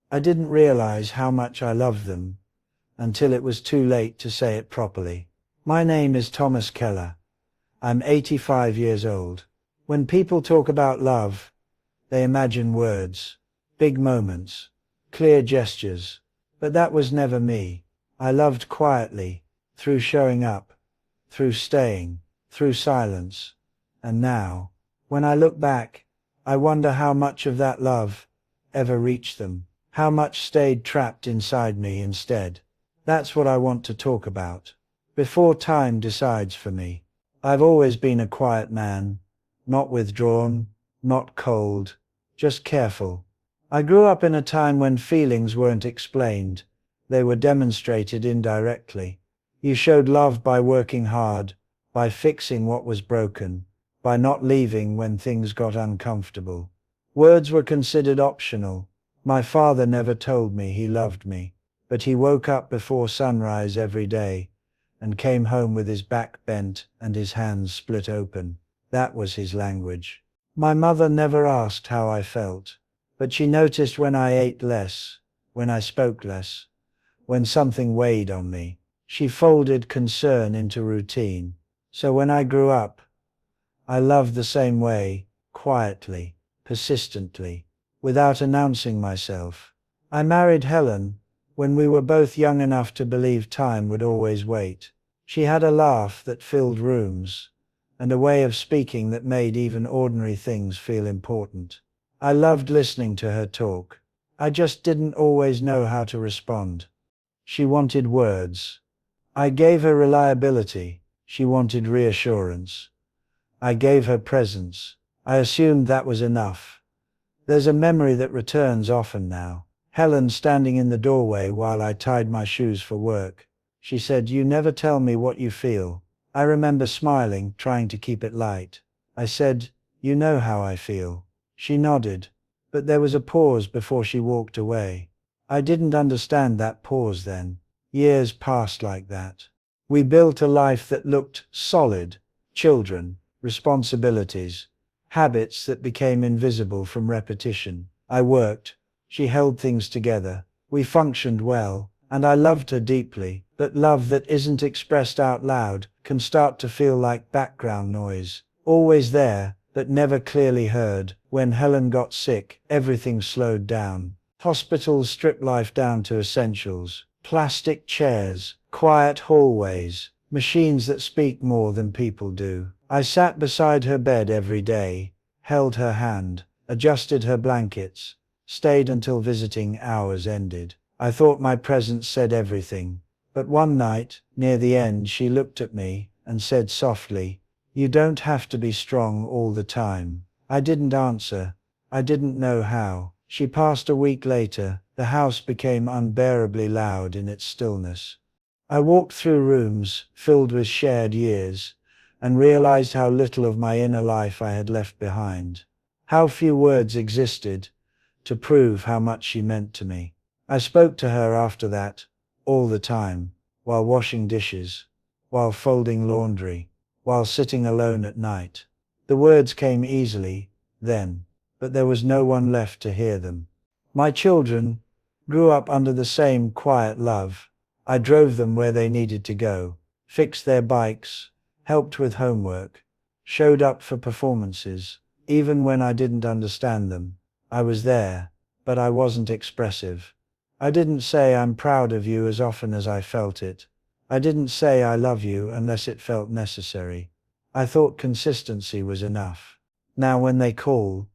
I didn't realize how much I loved them until it was too late to say it properly. My name is Thomas Keller. I'm 85 years old. When people talk about love, they imagine words, big moments, clear gestures. But that was never me. I loved quietly, through showing up, through staying, through silence. And now, when I look back, I wonder how much of that love ever reached them, how much stayed trapped inside me instead. That's what I want to talk about, before time decides for me. I've always been a quiet man, not withdrawn, not cold, just careful. I grew up in a time when feelings weren't explained, they were demonstrated indirectly. You showed love by working hard, by fixing what was broken, by not leaving when things got uncomfortable. Words were considered optional. My father never told me he loved me, but he woke up before sunrise every day and came home with his back bent and his hands split open. That was his language. My mother never asked how I felt, but she noticed when I ate less, when I spoke less, when something weighed on me. She folded concern into routine. So when I grew up, I loved the same way, quietly, persistently, without announcing myself. I married Helen when we were both young enough to believe time would always wait. She had a laugh that filled rooms, and a way of speaking that made even ordinary things feel important. I loved listening to her talk. I just didn't always know how to respond. She wanted words. I gave her reliability. She wanted reassurance. I gave her presence. I assumed that was enough. There's a memory that returns often now. Helen standing in the doorway while I tied my shoes for work. She said, "You never tell me what you feel." I remember smiling, trying to keep it light. I said, "You know how I feel." She nodded, but there was a pause before she walked away. I didn't understand that pause then. Years passed like that. We built a life that looked solid. Children, responsibilities, habits that became invisible from repetition. I worked. She held things together. We functioned well, and I loved her deeply. But love that isn't expressed out loud can start to feel like background noise. Always there, but never clearly heard. When Helen got sick, everything slowed down. Hospitals stripped life down to essentials. Plastic chairs, quiet hallways, machines that speak more than people do. I sat beside her bed every day, held her hand, adjusted her blankets, stayed until visiting hours ended. I thought my presence said everything. But one night, near the end, she looked at me and said softly, "You don't have to be strong all the time." I didn't answer. I didn't know how. She passed a week later. The house became unbearably loud in its stillness. I walked through rooms filled with shared years and realized how little of my inner life I had left behind. How few words existed to prove how much she meant to me. I spoke to her after that, all the time, while washing dishes, while folding laundry, while sitting alone at night. The words came easily, then, but there was no one left to hear them. My children grew up under the same quiet love. I drove them where they needed to go, fixed their bikes, helped with homework, showed up for performances, even when I didn't understand them. I was there, but I wasn't expressive. I didn't say "I'm proud of you" as often as I felt it. I didn't say "I love you" unless it felt necessary. I thought consistency was enough. Now when they call,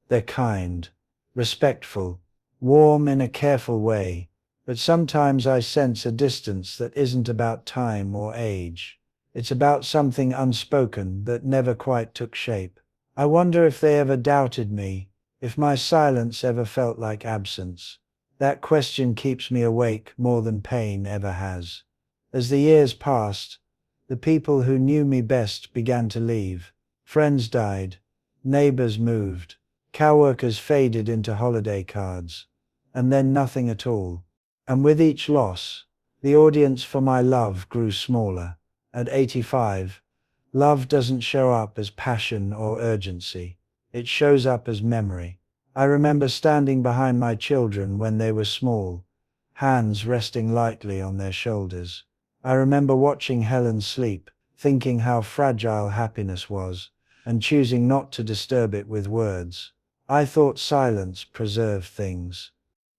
they're kind, respectful, warm in a careful way, but sometimes I sense a distance that isn't about time or age. It's about something unspoken that never quite took shape. I wonder if they ever doubted me, if my silence ever felt like absence. That question keeps me awake more than pain ever has. As the years passed, the people who knew me best began to leave. Friends died, neighbors moved, coworkers faded into holiday cards, and then nothing at all. And with each loss, the audience for my love grew smaller. At 85, love doesn't show up as passion or urgency. It shows up as memory. I remember standing behind my children when they were small, hands resting lightly on their shoulders. I remember watching Helen sleep, thinking how fragile happiness was, and choosing not to disturb it with words. I thought silence preserved things.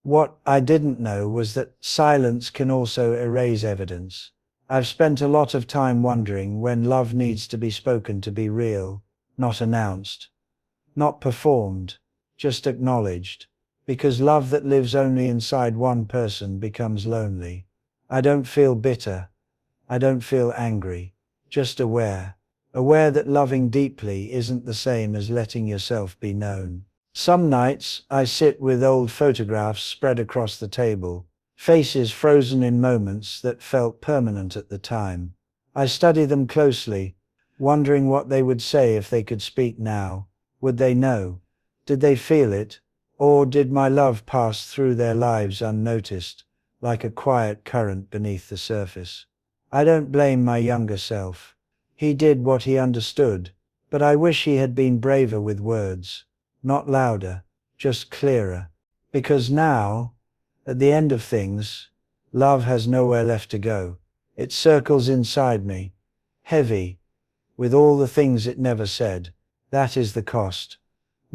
What I didn't know was that silence can also erase evidence. I've spent a lot of time wondering when love needs to be spoken to be real, not announced, not performed, just acknowledged. Because love that lives only inside one person becomes lonely. I don't feel bitter. I don't feel angry. Just aware. Aware that loving deeply isn't the same as letting yourself be known. Some nights, I sit with old photographs spread across the table, faces frozen in moments that felt permanent at the time. I study them closely, wondering what they would say if they could speak now. Would they know? Did they feel it? Or did my love pass through their lives unnoticed, like a quiet current beneath the surface? I don't blame my younger self. He did what he understood, but I wish he had been braver with words. Not louder, just clearer. Because now, at the end of things, love has nowhere left to go. It circles inside me, heavy, with all the things it never said. That is the cost.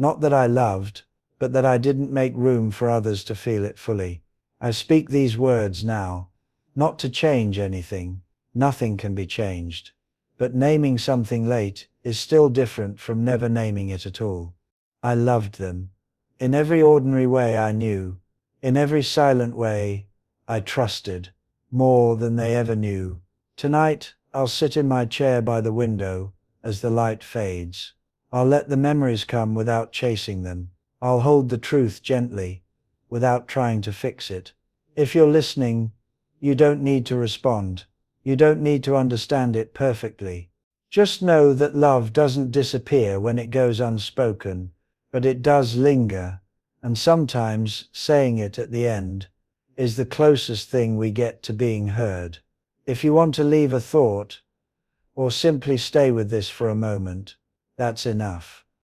Not that I loved, but that I didn't make room for others to feel it fully. I speak these words now, not to change anything. Nothing can be changed. But naming something late is still different from never naming it at all. I loved them. In every ordinary way I knew. In every silent way I trusted. More than they ever knew. Tonight I'll sit in my chair by the window as the light fades. I'll let the memories come without chasing them. I'll hold the truth gently, without trying to fix it. If you're listening, you don't need to respond. You don't need to understand it perfectly. Just know that love doesn't disappear when it goes unspoken, but it does linger, and sometimes saying it at the end is the closest thing we get to being heard. If you want to leave a thought, or simply stay with this for a moment, that's enough.